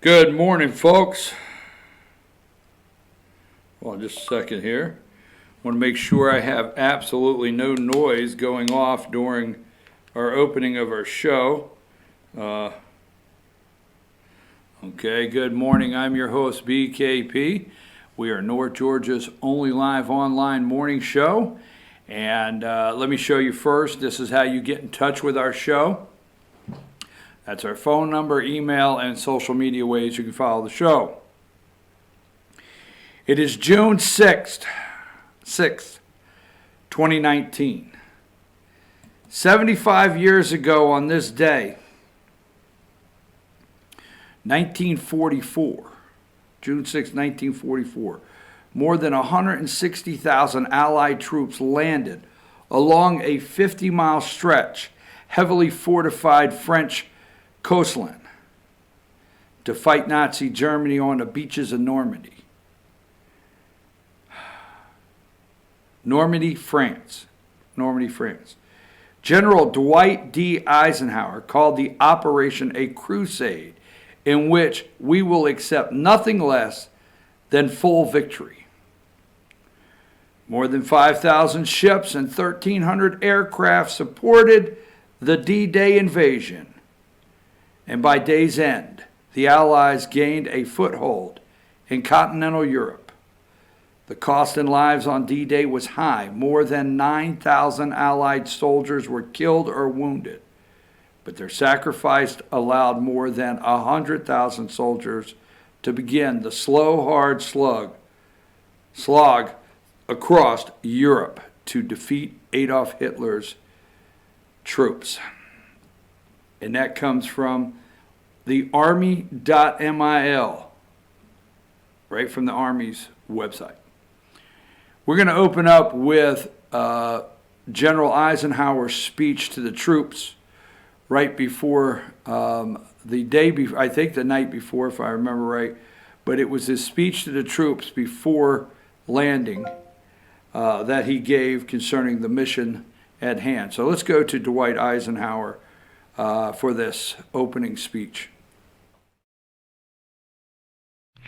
Good morning, folks. Well, just a second here. Want to make sure I have absolutely no noise going off during our opening of our show. Okay, good morning. I'm your host, BKP. We are North Georgia's only live online morning show. And let me show you first, this is how you get in touch with our show. That's our phone number, email, and social media ways you can follow the show. It is June 6th, 2019. 75 years ago on this day, 1944, June 6, 1944, more than 160,000 Allied troops landed along a 50-mile stretch, heavily fortified French coastline to fight Nazi Germany on the beaches of Normandy. Normandy, France. General Dwight D. Eisenhower called the operation a crusade in which we will accept nothing less than full victory. More than 5,000 ships and 1,300 aircraft supported the D-Day invasion. And by day's end, the Allies gained a foothold in continental Europe. The cost in lives on D-Day was high. More than 9,000 Allied soldiers were killed or wounded, but their sacrifice allowed more than 100,000 soldiers to begin the slow, hard slog across Europe to defeat Adolf Hitler's troops. And that comes from the army.mil, right from the Army's website. We're going to open up with General Eisenhower's speech to the troops right before the day before, I think the night before, if I remember right, but it was his speech to the troops before landing that he gave concerning the mission at hand. So let's go to Dwight Eisenhower for this opening speech.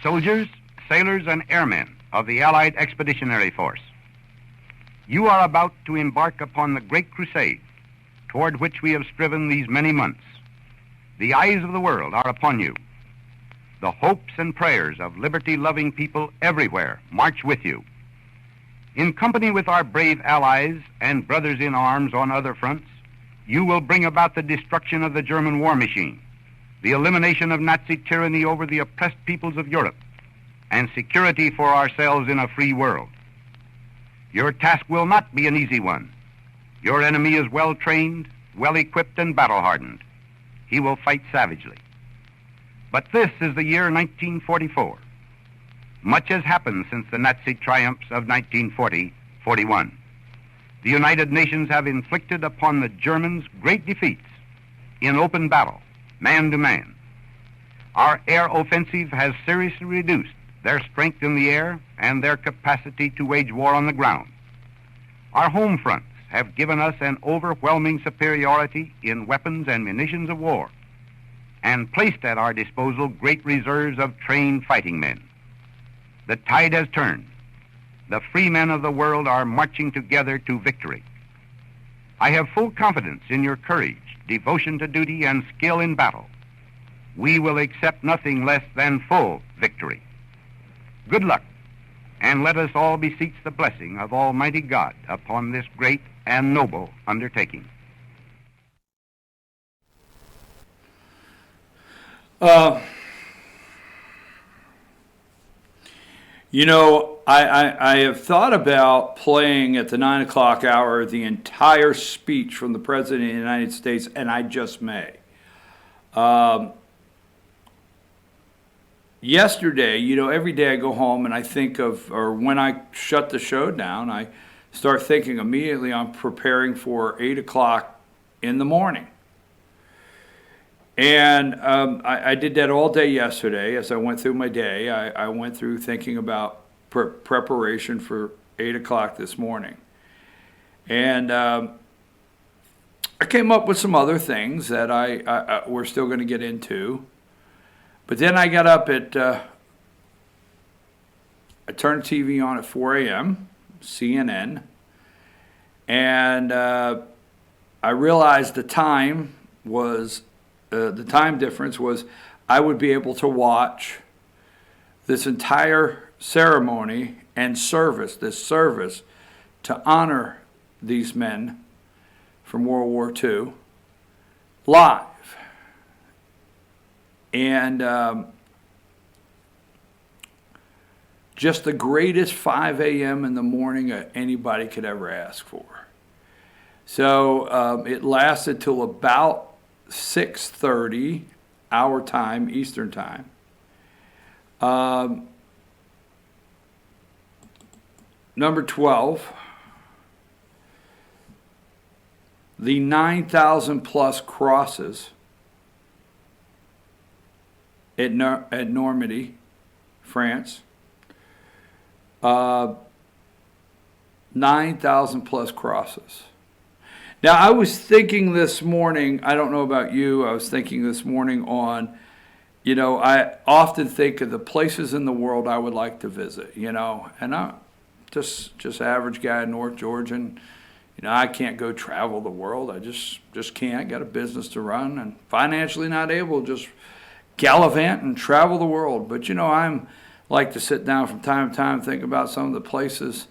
Soldiers, sailors, and airmen of the Allied Expeditionary Force, you are about to embark upon the great crusade toward which we have striven these many months. The eyes of the world are upon you. The hopes and prayers of liberty-loving people everywhere march with you. In company with our brave allies and brothers in arms on other fronts, you will bring about the destruction of the German war machine, the elimination of Nazi tyranny over the oppressed peoples of Europe, and security for ourselves in a free world. Your task will not be an easy one. Your enemy is well-trained, well-equipped, and battle-hardened. He will fight savagely. But this is the year 1944. Much has happened since the Nazi triumphs of 1940-41. The United Nations have inflicted upon the Germans great defeats in open battle, man to man. Our air offensive has seriously reduced their strength in the air and their capacity to wage war on the ground. Our home fronts have given us an overwhelming superiority in weapons and munitions of war, and placed at our disposal great reserves of trained fighting men. The tide has turned. The free men of the world are marching together to victory. I have full confidence in your courage, devotion to duty, and skill in battle. We will accept nothing less than full victory. Good luck, and let us all beseech the blessing of Almighty God upon this great and noble undertaking. You know, I have thought about playing at the 9 o'clock hour the entire speech from the President of the United States, and I just may. Yesterday, you know, every day I go home and I think of, or when I shut the show down, I start thinking immediately I'm preparing for 8 o'clock in the morning. And I did that all day yesterday as I went through my day. I went through thinking about preparation for 8 o'clock this morning. And I came up with some other things that we're still going to get into. But then I got up at, I turned the TV on at 4 a.m., CNN, and I realized the time difference was I would be able to watch this entire ceremony and this service to honor these men from World War II live. And just the greatest 5 a.m. in the morning anybody could ever ask for. So it lasted till about 6:30 our time, Eastern time. Number 12, the 9,000 plus crosses at Normandy, France. 9,000 plus crosses. Now, I was thinking this morning, I don't know about you, I was thinking this morning on, I often think of the places in the world I would like to visit, and I'm just average guy, North Georgian. I can't go travel the world. I just can't. Got a business to run and financially not able to just gallivant and travel the world. But, I'm like to sit down from time to time, think about some of the places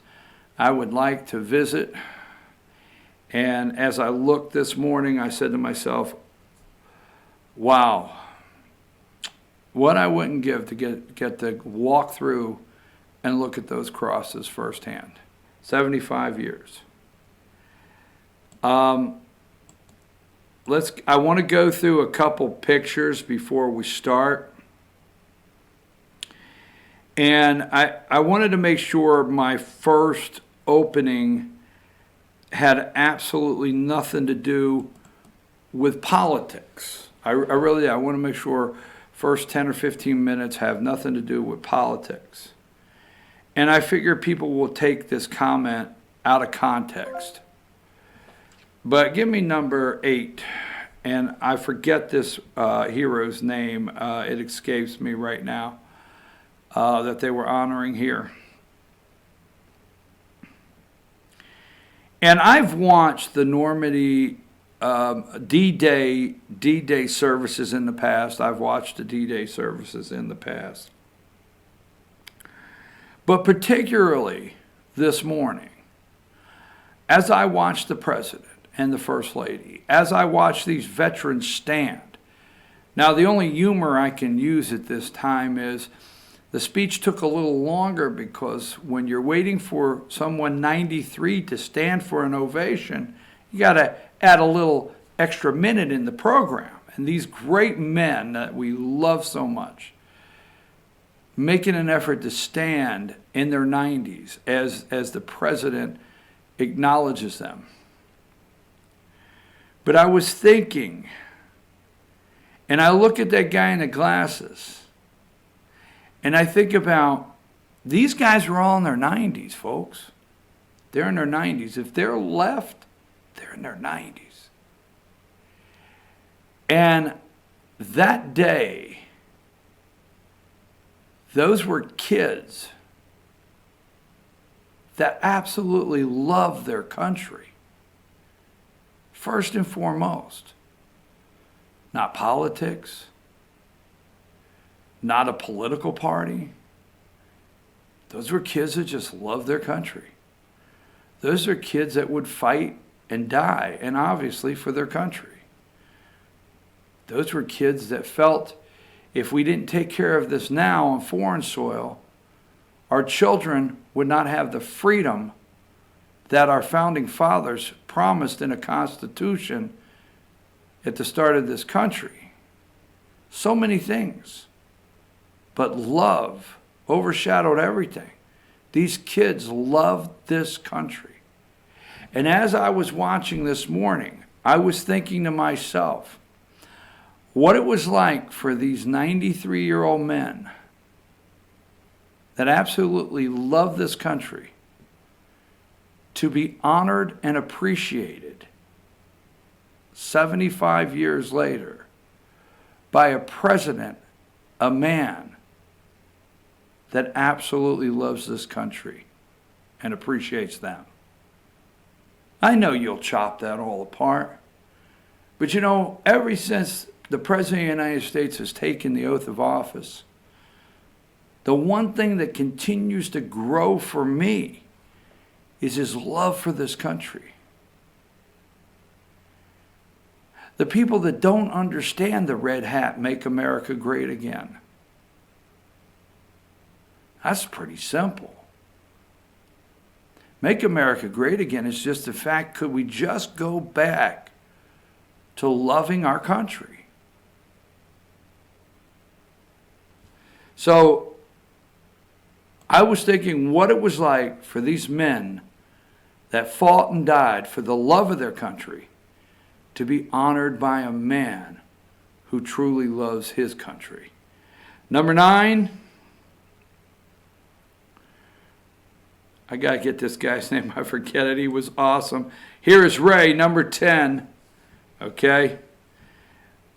I would like to visit. And as I looked this morning, I said to myself, wow, what I wouldn't give to get to walk through and look at those crosses firsthand. 75 years. I want to go through a couple pictures before we start. And I wanted to make sure my first opening had absolutely nothing to do with politics. I want to make sure first 10 or 15 minutes have nothing to do with politics. And I figure people will take this comment out of context. But give me number 8. And I forget this hero's name. It escapes me right now. That they were honoring here. And I've watched the Normandy D-Day services in the past. I've watched the D-Day services in the past. But particularly this morning, as I watched the President and the First Lady, as I watched these veterans stand. Now, the only humor I can use at this time is the speech took a little longer because when you're waiting for someone 93 to stand for an ovation, you got to add a little extra minute in the program. And these great men that we love so much, making an effort to stand in their 90s as the president acknowledges them. But I was thinking, and I look at that guy in the glasses, and I think about, these guys are all in their 90s, folks. They're in their 90s. If they're left, they're in their 90s. And that day, those were kids that absolutely loved their country. First and foremost, not politics, not a political party. Those were kids that just loved their country. Those are kids that would fight and die, and obviously for their country. Those were kids that felt if we didn't take care of this now on foreign soil, our children would not have the freedom that our founding fathers promised in a constitution at the start of this country. So many things. But love overshadowed everything. These kids loved this country. And as I was watching this morning, I was thinking to myself what it was like for these 93-year-old men that absolutely love this country to be honored and appreciated 75 years later by a president a man that absolutely loves this country and appreciates them. I know you'll chop that all apart. But you know, ever since the President of the United States has taken the oath of office, the one thing that continues to grow for me is his love for this country. The people that don't understand the red hat make America great again. That's pretty simple. Make America great again is just the fact, could we just go back to loving our country? So I was thinking what it was like for these men that fought and died for the love of their country to be honored by a man who truly loves his country. Number 9, I got to get this guy's name. I forget it. He was awesome. Here is Ray, number 10. Okay?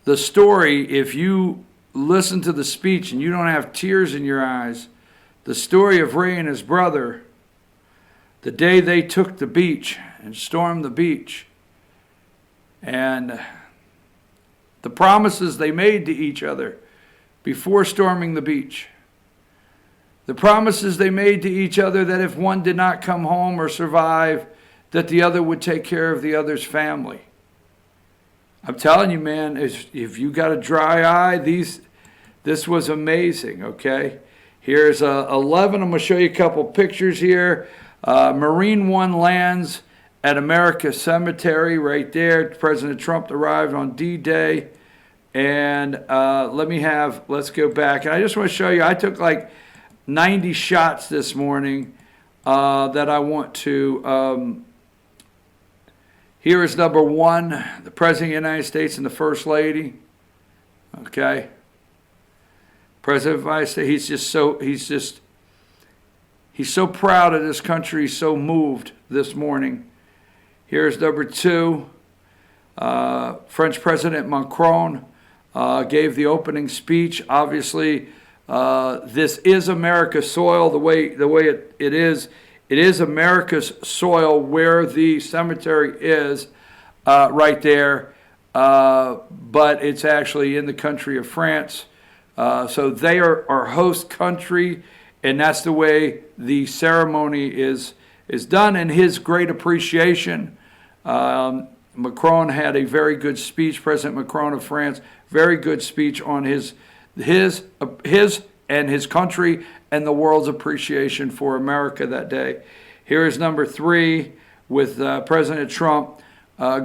The story, if you listen to the speech and you don't have tears in your eyes, the story of Ray and his brother, the day they took the beach and stormed the beach, and the promises they made to each other before storming the beach. The promises they made to each other that if one did not come home or survive, that the other would take care of the other's family. I'm telling you, man, if you got a dry eye, this was amazing, okay? Here's 11. I'm going to show you a couple pictures here. Marine One lands at America Cemetery right there. President Trump arrived on D-Day. And let's go back. And I just want to show you, I took like 90 shots this morning that I want to. Here is number 1, the President of the United States and the First Lady. Okay. President of the United States, he's so proud of this country, he's so moved this morning. Here's number 2. French President Macron gave the opening speech. Obviously, this is America's soil. The way it is America's soil where the cemetery is, right there. But it's actually in the country of France. So they are our host country, and that's the way the ceremony is done. And his great appreciation. Macron had a very good speech, President Macron of France, very good speech on his and his country and the world's appreciation for America that day. Here is number 3 with President Trump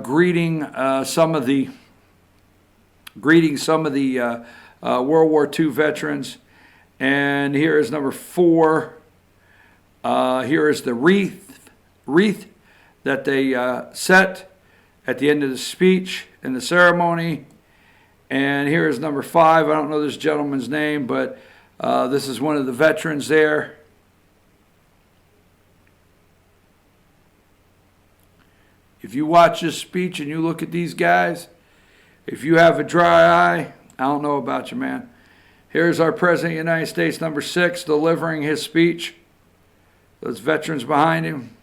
greeting some of the World War II veterans. And here is number 4. Here is the wreath that they set at the end of the speech and the ceremony. And here is number 5. I don't know this gentleman's name, but this is one of the veterans there. If you watch this speech and you look at these guys, if you have a dry eye, I don't know about you, man. Here's our President of the United States, number 6, delivering his speech. Those veterans behind him.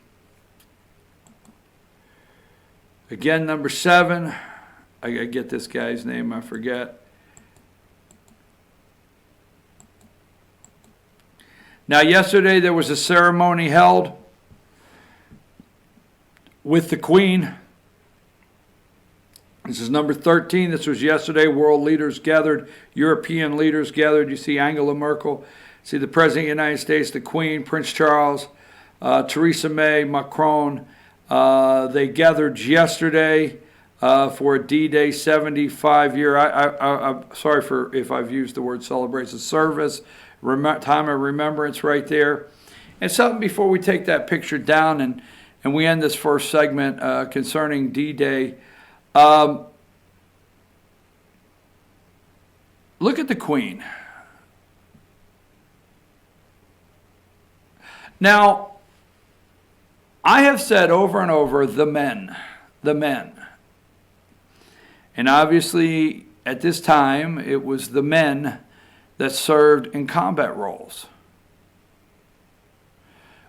Again, number 7. I gotta get this guy's name, I forget. Now, yesterday there was a ceremony held with the Queen. This is number 13. This was yesterday. World leaders gathered, European leaders gathered. You see Angela Merkel, see the President of the United States, the Queen, Prince Charles, Theresa May, Macron. They gathered yesterday for a D-Day 75-year. I'm sorry if I've used the word celebration. Service, time of remembrance right there. And something before we take that picture down and we end this first segment concerning D-Day. Look at the Queen. Now, I have said over and over, the men. And obviously, at this time, it was the men that served in combat roles.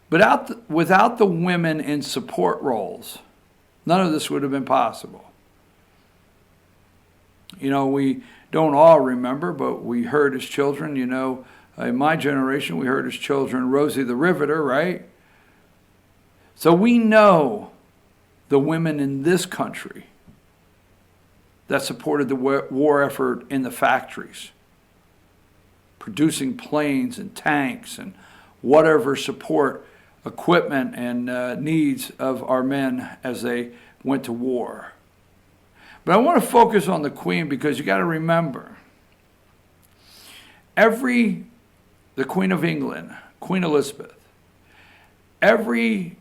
But without the women in support roles, none of this would have been possible. You know, we don't all remember, but we heard as children, you know, in my generation, we heard as children Rosie the Riveter, right? So we know the women in this country that supported the war effort in the factories, producing planes and tanks and whatever support equipment and needs of our men as they went to war. But I want to focus on the Queen because you got to remember, the Queen of England, Queen Elizabeth, every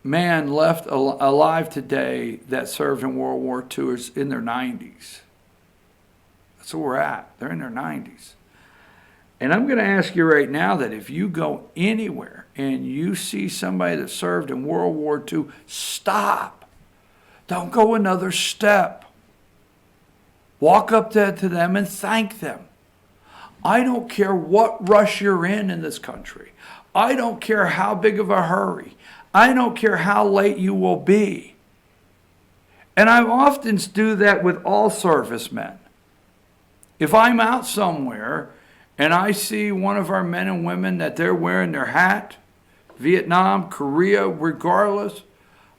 man left alive today that served in World War II is in their 90s. That's where we're at. They're in their 90s. And I'm going to ask you right now that if you go anywhere and you see somebody that served in World War II, stop. Don't go another step. Walk up to them and thank them. I don't care what rush you're in this country. I don't care how big of a hurry. I don't care how late you will be. And I often do that with all servicemen. If I'm out somewhere and I see one of our men and women that they're wearing their hat, Vietnam, Korea, regardless,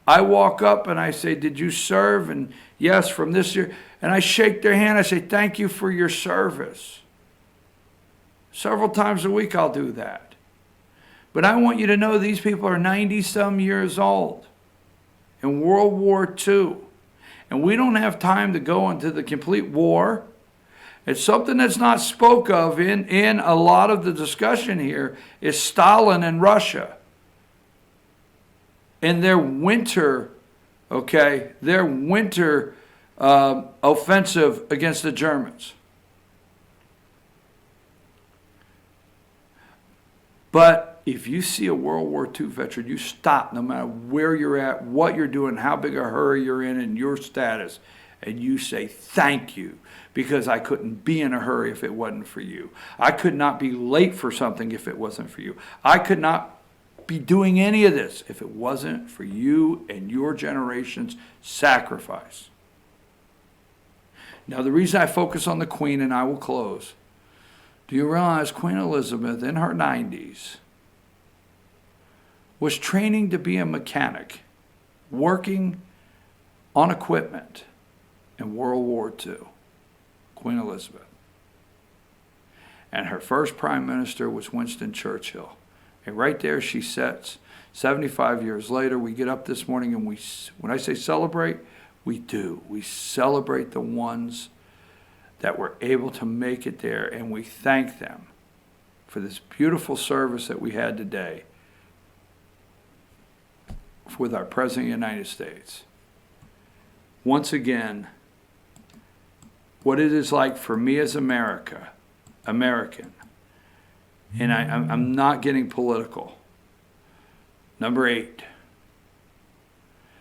I walk up and I say, did you serve? And yes, from this year. And I shake their hand. I say, thank you for your service. Several times a week I'll do that. But I want you to know these people are 90-some years old in World War II. And we don't have time to go into the complete war. It's something that's not spoke of in a lot of the discussion here is Stalin and Russia. In their winter, offensive against the Germans. But if you see a World War II veteran, you stop no matter where you're at, what you're doing, how big a hurry you're in, and your status, and you say, thank you, because I couldn't be in a hurry if it wasn't for you. I could not be late for something if it wasn't for you. I could not be doing any of this if it wasn't for you and your generation's sacrifice. Now, the reason I focus on the Queen, and I will close, do you realize Queen Elizabeth in her 90s was training to be a mechanic, working on equipment in World War II? Queen Elizabeth. And her first prime minister was Winston Churchill. And right there she sits. 75 years later, we get up this morning and when I say celebrate, we do. We celebrate the ones that were able to make it there, and we thank them for this beautiful service that we had today with our President of the United States. Once again, what it is like for me as American, and I'm not getting political. Number 8.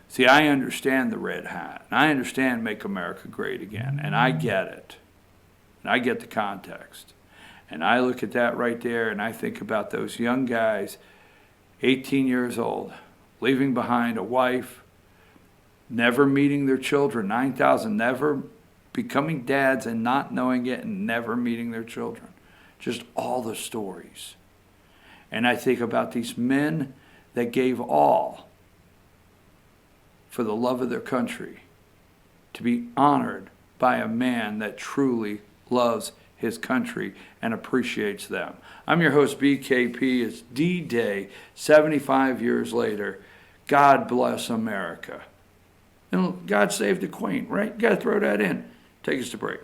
See, I understand the red hat, and I understand Make America Great Again, and I get it. And I get the context. And I look at that right there, and I think about those young guys, 18 years old, leaving behind a wife, never meeting their children, 9,000, never becoming dads and not knowing it and never meeting their children. Just all the stories. And I think about these men that gave all for the love of their country, to be honored by a man that truly loves his country and appreciates them. I'm your host, BKP. It's D-Day, 75 years later. God bless America. And God save the Queen, right? You got to throw that in. Take us to break.